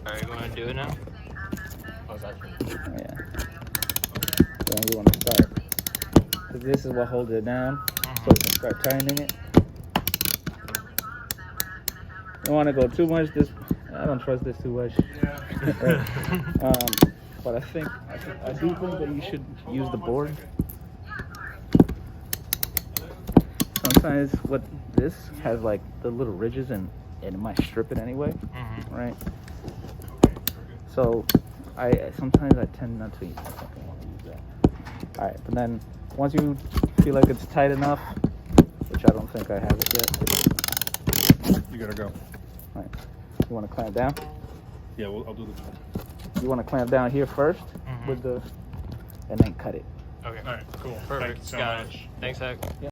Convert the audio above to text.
Alright, you want to do it now? Yeah. Then you want to start. Because this is what holds it down. So you can start tightening it. You don't want to go too much. I don't trust this too much. But I do think that you should use the board. Sometimes what this has like the little ridges and it might strip it anyway, right? So sometimes I tend not to fucking want to use that. All right, but then once you feel like it's tight enough, which I don't think I have it yet. You gotta go. All right, you want to clamp down? Yeah, I'll do this one. You want to clamp down here first and then cut it. Okay. All right, cool. Perfect. Thank you so Got much. it. Thanks, Heck.